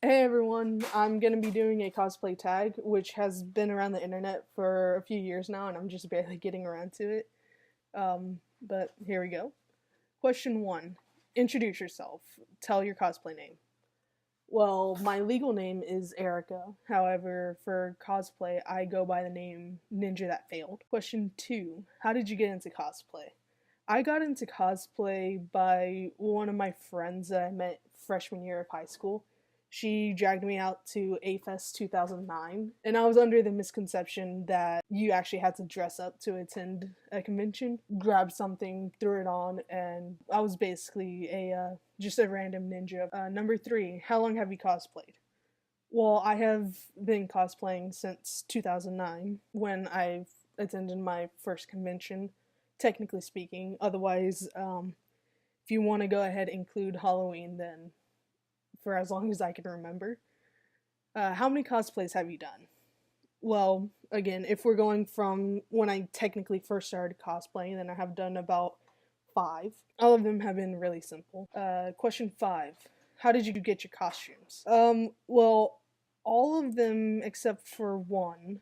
Hey everyone, I'm gonna be doing a cosplay tag, which has been around the internet for a few years now, and I'm just barely getting around to it. But here we go. Question 1. Introduce yourself. Tell your cosplay name. Well, my legal name is Erica. However, for cosplay, I go by the name Ninja That Failed. Question 2. How did you get into cosplay? I got into cosplay by one of my friends that I met freshman year of high school. She dragged me out to A-Fest 2009, and I was under the misconception that you actually had to dress up to attend a convention. Grabbed something, threw it on, and I was basically just a random ninja. Number 3, how long have you cosplayed? Well, I have been cosplaying since 2009 when I attended my first convention, technically speaking. Otherwise, if you want to go ahead and include Halloween, then for as long as I can remember. How many cosplays have you done? Well, again, if we're going from when I technically first started cosplaying, then I have done about 5. All of them have been really simple. Question 5. How did you get your costumes? Well, all of them except for one.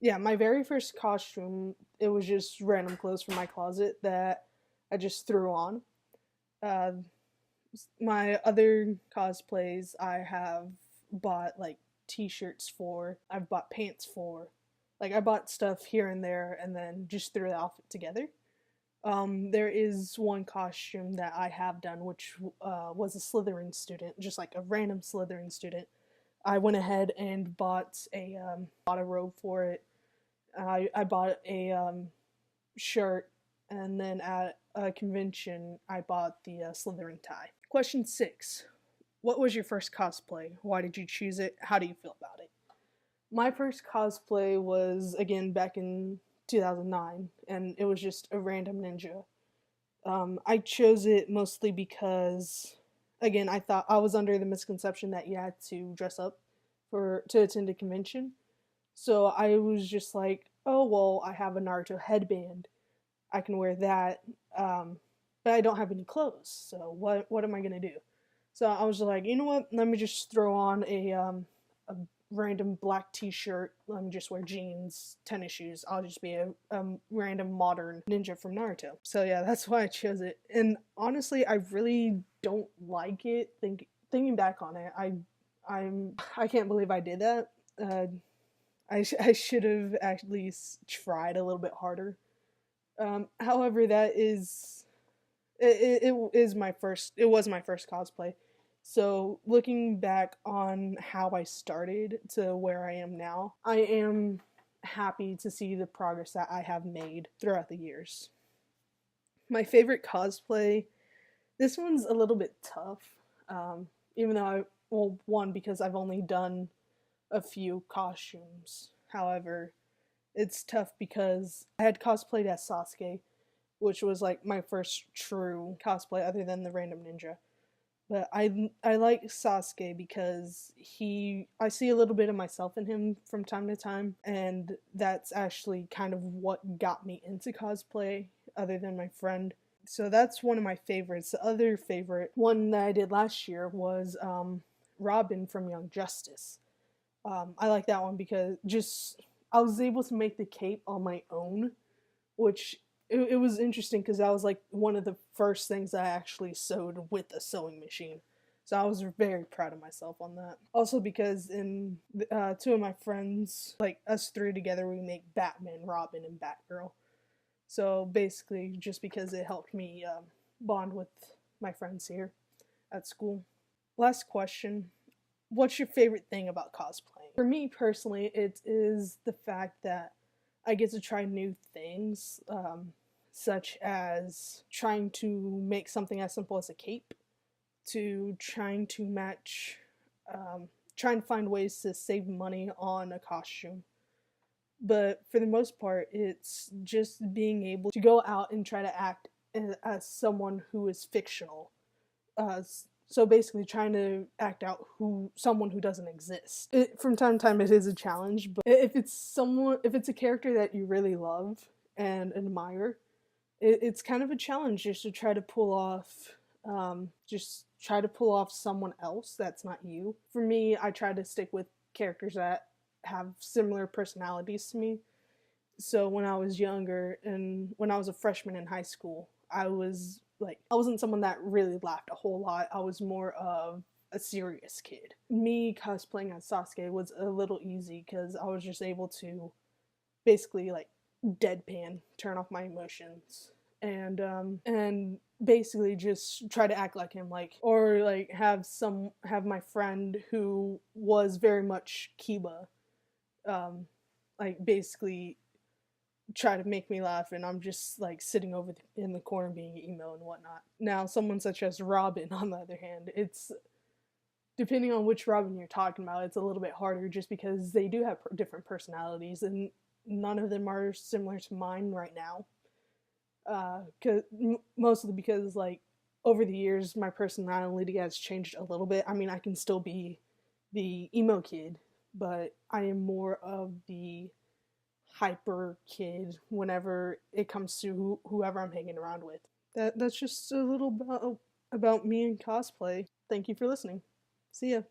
Yeah, my very first costume, it was just random clothes from my closet that I just threw on. Uh, my other cosplays, I have bought like t-shirts for, I've bought pants for. Like I bought stuff here and there and then just threw the outfit together. There is one costume that I have done, which was a Slytherin student, just like a random Slytherin student. I went ahead and bought a robe for it. I bought a shirt, and then at a convention, I bought the Slytherin tie. Question 6. What was your first cosplay? Why did you choose it? How do you feel about it? My first cosplay was, again, back in 2009, and it was just a random ninja. I chose it mostly because, again, I thought I was under the misconception that you had to dress up to attend a convention. So I was just like, oh, well, I have a Naruto headband. I can wear that. But I don't have any clothes. So what am I going to do? So I was like, you know what? Let me just throw on a random black t-shirt. Let me just wear jeans, tennis shoes. I'll just be a random modern ninja from Naruto. So yeah, that's why I chose it. And honestly, I really don't like it. Thinking back on it, I can't believe I did that. I should have at least tried a little bit harder. However, that is it is my first. It was my first cosplay. So looking back on how I started to where I am now, I am happy to see the progress that I have made throughout the years. My favorite cosplay, this one's a little bit tough, even though one, because I've only done a few costumes. However, it's tough because I had cosplayed as Sasuke, which was like my first true cosplay other than the random ninja. But I like Sasuke because I see a little bit of myself in him from time to time, and that's actually kind of what got me into cosplay other than my friend. So that's one of my favorites. The other favorite one that I did last year was Robin from Young Justice. I like that one because just I was able to make the cape on my own, which it was interesting because that was like one of the first things I actually sewed with a sewing machine. So I was very proud of myself on that. Also because in two of my friends, like us three together, we make Batman, Robin, and Batgirl. So basically, just because it helped me bond with my friends here at school. Last question. What's your favorite thing about cosplaying? For me personally, it is the fact that I get to try new things, such as trying to make something as simple as a cape, to trying to match, trying to find ways to save money on a costume. But for the most part, it's just being able to go out and try to act as someone who is fictional. So basically trying to act out someone who doesn't exist. From time to time it is a challenge, but if it's a character that you really love and admire, it's kind of a challenge just to try to pull off Just try to pull off someone else that's not you. For me, I try to stick with characters that have similar personalities to me. So when I was younger and when I was a freshman in high school, I wasn't someone that really laughed a whole lot. I was more of a serious kid. Me cosplaying as Sasuke was a little easy because I was just able to basically like deadpan, turn off my emotions, and basically just try to act like him, like, or like have my friend who was very much Kiba, like basically try to make me laugh, and I'm just like sitting over in the corner being emo and whatnot. Now, someone such as Robin, on the other hand, it's depending on which Robin you're talking about, it's a little bit harder just because they do have different personalities, and none of them are similar to mine right now. Mostly because like over the years, my personality has changed a little bit. I mean, I can still be the emo kid, but I am more of the hyper kid whenever it comes to whoever I'm hanging around with. That's just a little about me and cosplay. Thank you for listening. See ya.